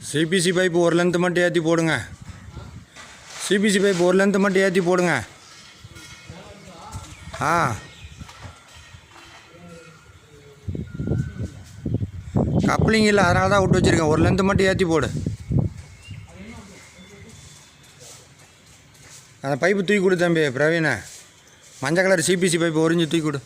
CBC pipe ஒரு length மட்டும் ஏற்றி போடுங்க. சிபிசி பைப்பு ஒரு லென்த்து மட்டும் ஏற்றி போடுங்க. கப்ளிங் இல்லை, அதனால தான் விட்டு வச்சுருக்கேன். ஒரு லென்த்து மட்டும் ஏற்றி போடு. அந்த பைப்பு தூக்கி கொடு தம்பி பிரவீனை. மஞ்சள் கலர் சிபிசி பைப்பு ஒரிஞ்சு தூக்கி கொடு.